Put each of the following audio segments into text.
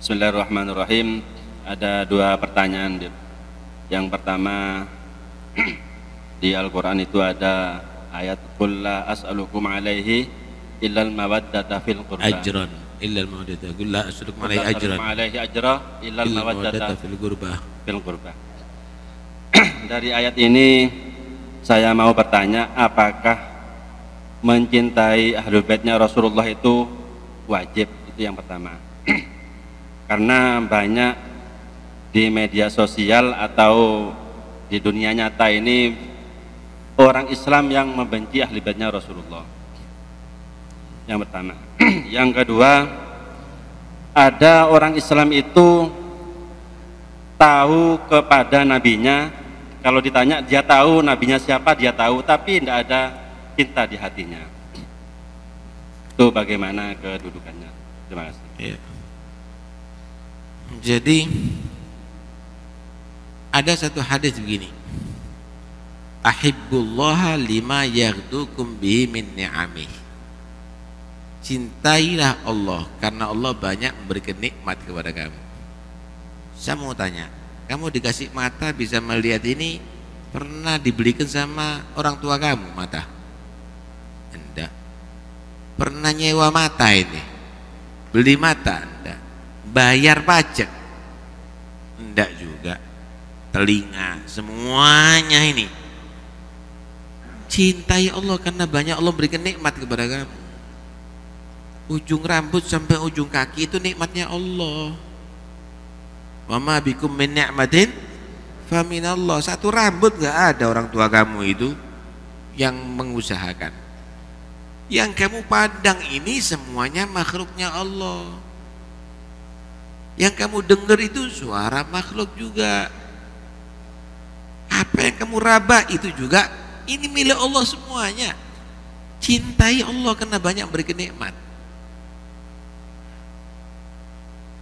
Bismillahirrahmanirrahim. Ada dua pertanyaan. Yang pertama, di Al-Quran itu ada ayat qul la as'alukum alaihi illal mawaddata fil qurba. Ajran illal mawaddata. Qul la as'alukum alaihi ajran alaihi ajra illal mawaddata fil qurba. Dari ayat ini saya mau bertanya, apakah mencintai ahlul baitnya Rasulullah itu wajib? Itu yang pertama. Karena banyak di media sosial atau di dunia nyata ini orang Islam yang membenci ahli baitnya Rasulullah. Yang pertama. Yang kedua, ada orang Islam itu tahu kepada nabinya, kalau ditanya dia tahu nabinya siapa, dia tahu, tapi tidak ada cinta di hatinya. Itu bagaimana kedudukannya? Terima kasih. Ya. Jadi ada satu hadis begini, ahibbullaha lima yaghdukum bihi min ni'amih. Cintailah Allah karena Allah banyak memberikan nikmat kepada kamu. Saya mau tanya, kamu dikasih mata bisa melihat ini, pernah dibelikan sama orang tua kamu mata? Enggak. Pernah nyewa mata ini? Beli mata? Enggak. Bayar pajak? Enggak juga. Telinga, semuanya ini. Cintai Allah karena banyak Allah berikan nikmat kepada kamu. Ujung rambut sampai ujung kaki itu nikmatnya Allah. Wa ma bikum min ni'matin fa minallah. Satu rambut enggak ada orang tua kamu itu yang mengusahakan. Yang kamu pandang ini semuanya makhluknya Allah. Yang kamu dengar itu suara makhluk juga. Apa yang kamu raba itu juga ini milik Allah semuanya. Cintai Allah karena banyak berikan nikmat.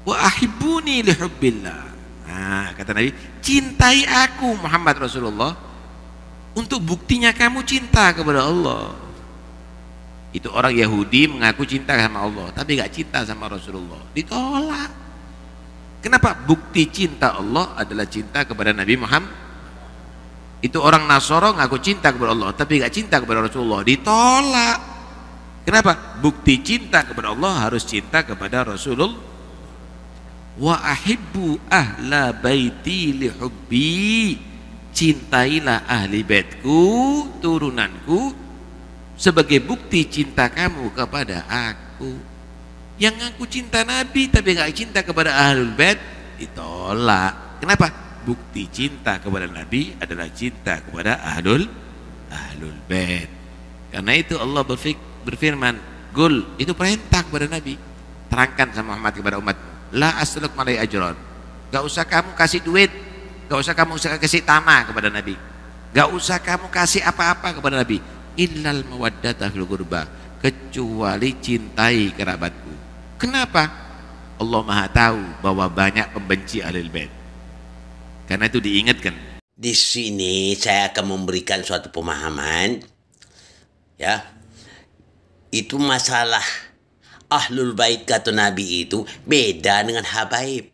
Wa ahibbuni li hubbillah. Nah, kata Nabi, cintai aku Muhammad Rasulullah untuk buktinya kamu cinta kepada Allah. Itu orang Yahudi mengaku cinta sama Allah tapi gak cinta sama Rasulullah, ditolak. Kenapa? Bukti cinta Allah adalah cinta kepada Nabi Muhammad. Itu orang Nasara ngaku cinta kepada Allah tapi gak cinta kepada Rasulullah, ditolak. Kenapa? Bukti cinta kepada Allah harus cinta kepada Rasulullah. Wa ahibbu ahla baiti li hubbi. Cintailah ahli baitku, turunanku, sebagai bukti cinta kamu kepada aku. Yang ngaku cinta Nabi tapi gak cinta kepada ahlul bait, ditolak. Kenapa? Bukti cinta kepada Nabi adalah cinta kepada ahlul bait. Karena itu Allah berfirman, Gul, itu perintah kepada Nabi. Terangkan sama Muhammad kepada umat, la as'alukum alaihi ajran. Gak usah kamu kasih duit, gak usah kamu kasih tanah kepada Nabi, gak usah kamu kasih apa-apa kepada Nabi, illal mawaddata fil qurba, kecuali cintai kerabatku. Kenapa? Allah Maha tahu bahwa banyak pembenci ahlul bait. Karena itu diingatkan. Di sini saya akan memberikan suatu pemahaman, ya. Itu masalah ahlul bait kata Nabi itu beda dengan habaib.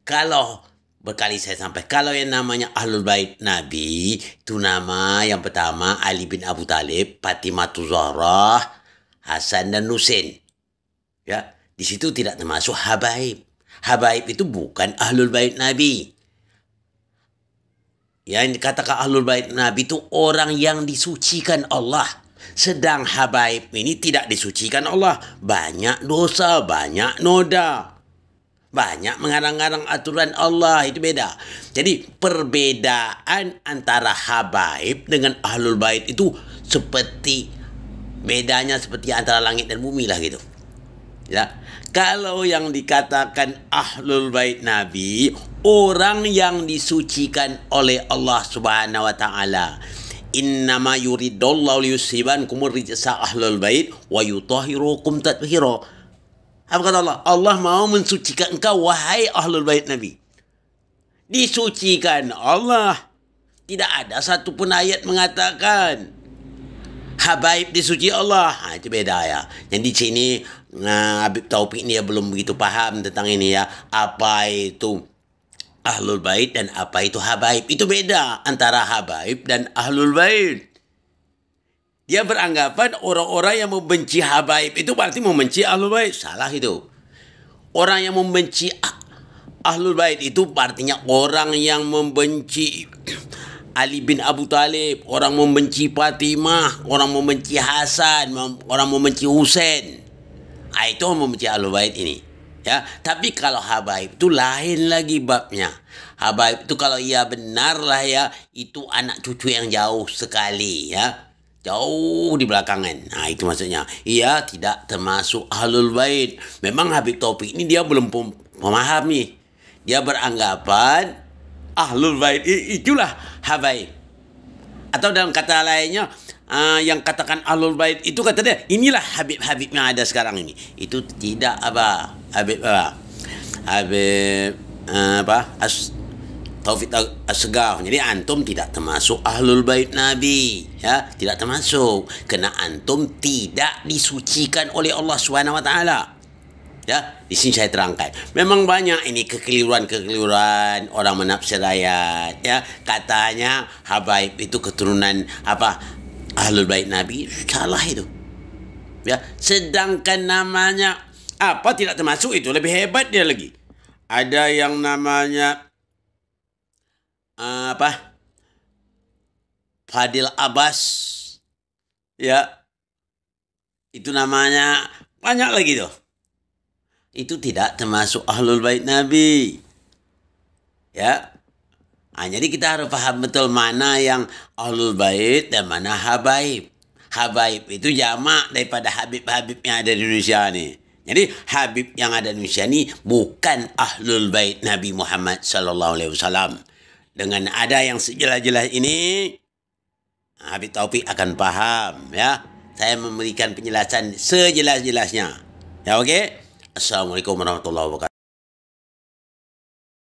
Kalau berkali saya sampai, kalau yang namanya ahlul bait Nabi itu nama yang pertama Ali bin Abu Thalib, Fatimah Zahra, Hasan dan Husain. Ya, di situ tidak termasuk habaib. Habaib itu bukan ahlul bait Nabi. Yang dikatakan ahlul bait Nabi itu orang yang disucikan Allah. Sedang habaib ini tidak disucikan Allah. Banyak dosa, banyak noda, banyak mengarang-arang aturan Allah, itu beda. Jadi perbedaan antara habaib dengan ahlul bait itu seperti bedanya seperti antara langit dan bumi lah gitu. Ya, kalau yang dikatakan ahlul bait Nabi, orang yang disucikan oleh Allah Subhanahu wa taala. Innama yuridullahu liyusibankumur rijsa ahlul bait wa yutahhirukum tathira. Apa kata Allah? Allah mau mensucikan engkau wahai ahlul bait Nabi. Disucikan Allah. Tidak ada satu pun ayat mengatakan habaib disuci Allah. Itu beda ya. Yang di sini Habib Taufik ni belum begitu paham tentang ini ya. Apa itu Ahlul Bait dan apa itu Habaib. Itu beda antara Habaib dan Ahlul Bait. Dia beranggapan orang-orang yang membenci Habaib itu berarti membenci Ahlul Bait. Salah itu. Orang yang membenci Ahlul Bait itu artinya orang yang membenci Ali bin Abu Talib, orang membenci Fatimah, orang membenci Hasan, orang membenci Husain. Itu membenci Ahlul Bait ini. Ya, tapi kalau Habaib itu lain lagi babnya. Habaib itu kalau ia benar lah ya, itu anak cucu yang jauh sekali ya. Jauh di belakangan. Itu maksudnya. Ia tidak termasuk Ahlul Bait. Memang Habib Taufik ini dia belum memaham nih. Dia beranggapan Ahlul Bait itulah Habaib. Atau dalam kata lainnya, yang katakan Ahlul Bait itu kata dia, inilah Habib-Habib yang ada sekarang ini. Itu tidak Habib Taufik Asghar. Jadi antum tidak termasuk Ahlul Bait Nabi, ya, tidak termasuk karena antum tidak disucikan oleh Allah Subhanahu wa taala. Ya, di sini saya terangkan. Memang banyak ini kekeliruan orang menafsir ayat, ya. Katanya Habaib itu keturunan Ahlul Bait Nabi. Salah itu. Ya, sedangkan namanya tidak termasuk, itu lebih hebat dia lagi. Ada yang namanya Fadil Abbas. Ya. Itu namanya banyak lagi tuh. Itu tidak termasuk Ahlul Bait Nabi. Ya. Jadi kita harus paham betul mana yang Ahlul Bait dan mana Habaib. Habaib itu jamak daripada Habib-Habib yang ada di Indonesia ni. Jadi Habib yang ada di Indonesia ni bukan Ahlul Bait Nabi Muhammad sallallahu alaihi wasallam. Dengan ada yang sejelas-jelas ini, Habib Taufik akan paham, ya. Saya memberikan penjelasan sejelas-jelasnya. Ya, okey? Assalamualaikum warahmatullahi wabarakatuh.